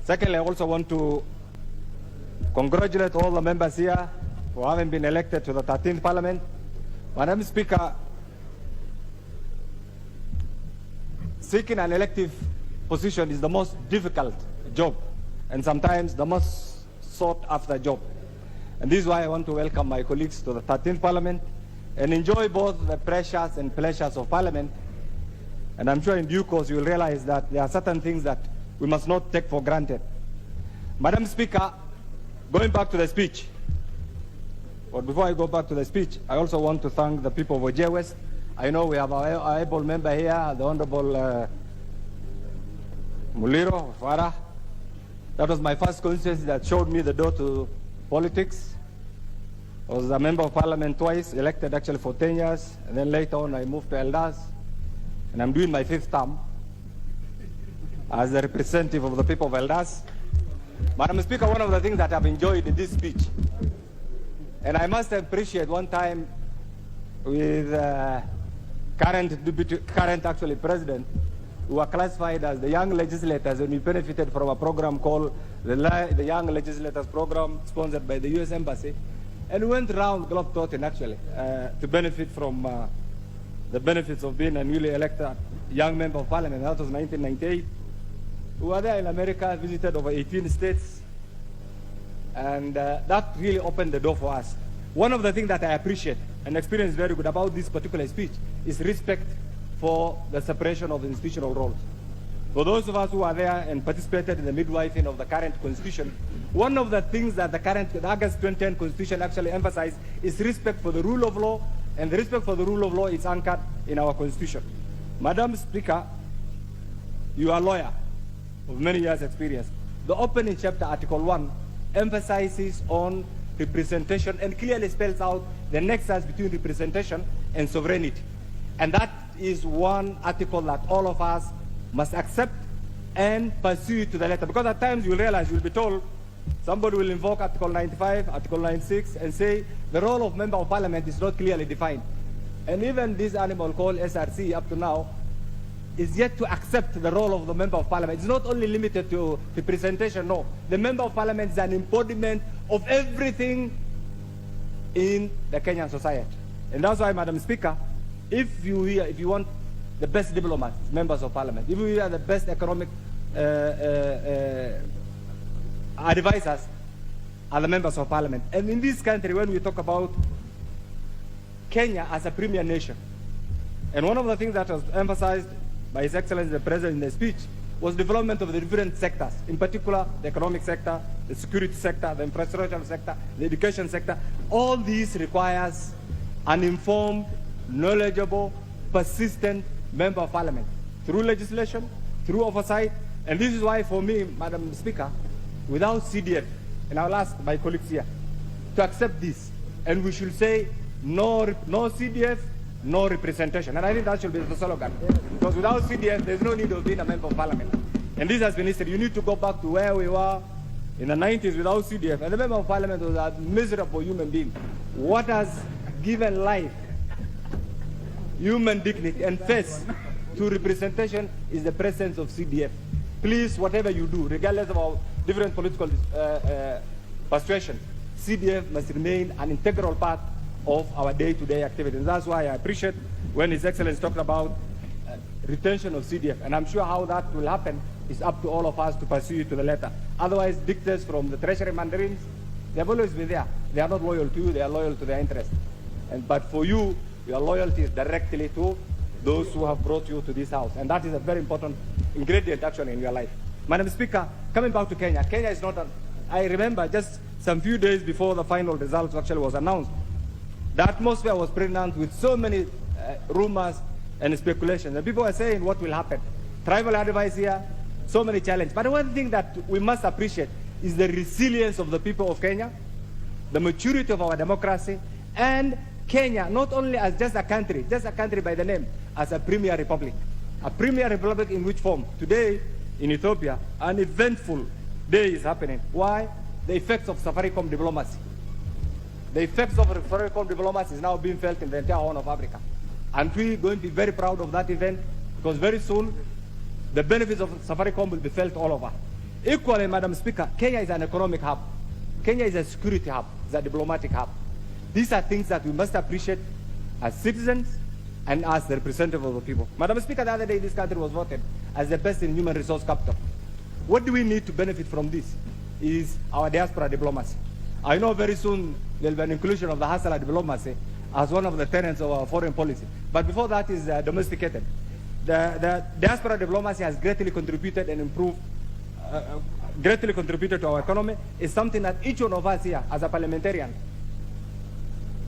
Secondly, I also want to congratulate all the members here who haven't been elected to the 13th Parliament. Madam Speaker, seeking an elective position is the most difficult job and sometimes the most sought after job. And this is why I want to welcome my colleagues to the 13th Parliament and enjoy both the pressures and pleasures of Parliament. And I'm sure in due course you will realize that there are certain things that we must not take for granted. Madam Speaker, going back to the speech, but before I go back to the speech, I also want to thank the people of Wajir West. I know we have our able member here, the Honorable Muliro Farah. That was my first constituency that showed me the door to politics. I was a member of parliament twice, elected actually for 10 years, and then later on I moved to Eldas, and I'm doing my 5th term as the representative of the people of Eldas. Madam Speaker, one of the things that I've enjoyed in this speech, and I must appreciate one time with current actually president, who were classified as the young legislators, and we benefited from a program called the Young Legislators Program, sponsored by the U.S. Embassy, and we went around globe-trotting actually to benefit from the benefits of being a newly elected young member of parliament. That was 1998. We were there in America, visited over 18 states, and that really opened the door for us. One of the things that I appreciate and experience very good about this particular speech is respect for the separation of the institutional roles. For those of us who are there and participated in the midwifing of the current constitution, one of the things that the August 2010 constitution actually emphasized is respect for the rule of law, and the respect for the rule of law is anchored in our constitution. Madam Speaker, you are a lawyer of many years' experience. The opening chapter, Article 1, emphasizes on representation and clearly spells out the nexus between representation and sovereignty. And that is one article that all of us must accept and pursue to the letter. Because at times you'll realize, you'll be told, somebody will invoke Article 95, Article 96, and say the role of member of parliament is not clearly defined. And even this animal called SRC up to now is yet to accept the role of the member of parliament. It's not only limited to representation, no. The member of parliament is an embodiment of everything in the Kenyan society. And that's why, Madam Speaker, if you want the best diplomats, members of parliament, if you are the best economic advisors, are the members of parliament. And in this country, when we talk about Kenya as a premier nation, and one of the things that was emphasized by His Excellency the President in the speech was development of the different sectors, in particular the economic sector, the security sector, the infrastructure sector, the education sector. All these requires an informed, knowledgeable, persistent member of parliament through legislation, through oversight. And this is why, for me, Madam Speaker, without CDF, and I'll ask my colleagues here to accept this, and we should say no CDF, no representation. And I think that should be the slogan. Because without CDF, there's no need of being a member of parliament. And this has been history. You need to go back to where we were in the 90s without CDF. And the member of parliament was a miserable human being. What has given life, human dignity, and face to representation is the presence of CDF. Please, whatever you do, regardless of our different political persuasion, CDF must remain an integral part of our day-to-day activities. That's why I appreciate when His Excellency talked about retention of CDF. And I'm sure how that will happen is up to all of us to pursue to the letter. Otherwise, dictators from the Treasury mandarins, they've always been there. They are not loyal to you, they are loyal to their interests. But for you, your loyalty is directly to those who have brought you to this house. And that is a very important ingredient actually in your life. Madam Speaker, coming back to Kenya, Kenya is not I remember just some few days before the final results actually was announced, the atmosphere was pregnant with so many rumors and speculations. And people were saying what will happen. Tribal advice here, so many challenges. But one thing that we must appreciate is the resilience of the people of Kenya, the maturity of our democracy, and Kenya, not only as just a country by the name, as a premier republic. A premier republic in which form? Today, in Ethiopia, an eventful day is happening. Why? The effects of Safaricom diplomacy. The effects of Safaricom diplomacy is now being felt in the entire Horn of Africa. And we're going to be very proud of that event, because very soon, the benefits of Safaricom will be felt all over. Equally, Madam Speaker, Kenya is an economic hub. Kenya is a security hub, it's a diplomatic hub. These are things that we must appreciate as citizens and as the representative of the people. Madam Speaker, the other day this country was voted as the best in human resource capital. What do we need to benefit from this is our diaspora diplomacy. I know very soon there will be an inclusion of the hustler diplomacy as one of the tenets of our foreign policy. But before that is domesticated. The diaspora diplomacy has greatly contributed and improved, greatly contributed to our economy. It's something that each one of us here as a parliamentarian,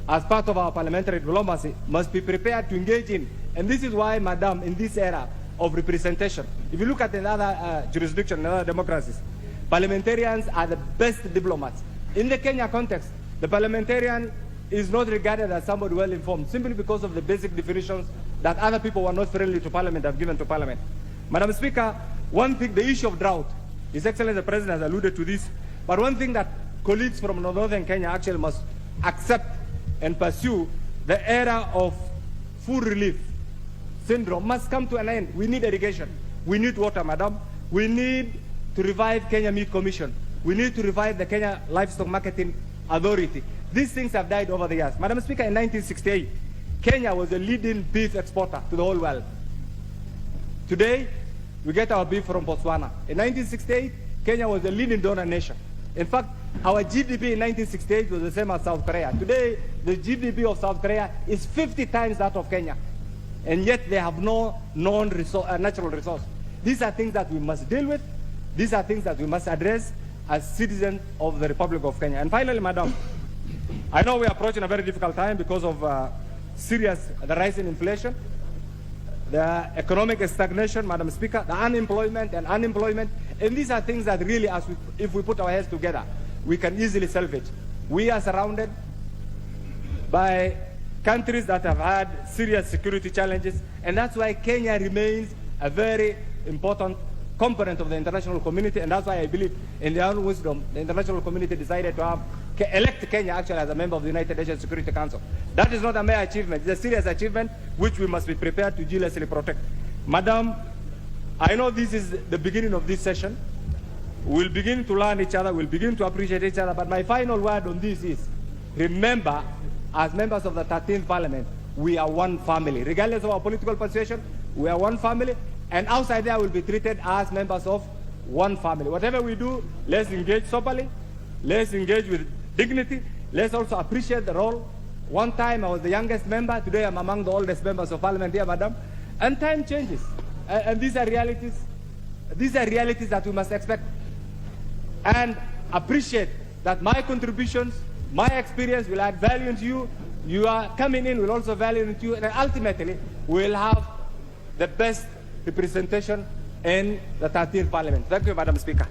as part of our parliamentary diplomacy, must be prepared to engage in. And this is why, Madam, in this era of representation, if you look at another jurisdiction, another democracies, parliamentarians are the best diplomats. In the Kenya context, the parliamentarian is not regarded as somebody well-informed simply because of the basic definitions that other people who are not friendly to parliament have given to parliament. Madam Speaker, one thing, the issue of drought, His Excellency the President has alluded to this, but one thing that colleagues from northern Kenya actually must accept and pursue, the era of food relief syndrome must come to an end. We need irrigation. We need water, Madam. We need to revive Kenya Meat Commission. We need to revive the Kenya Livestock Marketing Authority. These things have died over the years. Madam Speaker, in 1968, Kenya was the leading beef exporter to the whole world. Today, we get our beef from Botswana. In 1968, Kenya was the leading donor nation. In fact, our GDP in 1968 was the same as South Korea. Today, the GDP of South Korea is 50 times that of Kenya. And yet they have no natural resource. These are things that we must deal with. These are things that we must address as citizens of the Republic of Kenya. And finally, Madam, I know we are approaching a very difficult time because of the rise in inflation, the economic stagnation, Madam Speaker, the unemployment. And these are things that really, if we put our heads together, we can easily salvage. We are surrounded by countries that have had serious security challenges, and that's why Kenya remains a very important component of the international community, and that's why I believe in their own wisdom, the international community decided to elect Kenya actually as a member of the United Nations Security Council. That is not a mere achievement, it's a serious achievement which we must be prepared to jealously protect. Madam, I know this is the beginning of this session. We'll begin to learn each other, we'll begin to appreciate each other, but my final word on this is, remember, as members of the 13th Parliament, we are one family. Regardless of our political persuasion, we are one family, and outside there we'll be treated as members of one family. Whatever we do, let's engage soberly, let's engage with dignity, let's also appreciate the role. One time I was the youngest member, today I'm among the oldest members of Parliament here, Madam, and time changes. And these are realities. These are realities that we must expect. And appreciate that my contributions, my experience will add value to you. You are coming in will also value into you, and ultimately we will have the best representation in the 13th Parliament. Thank you, Madam Speaker.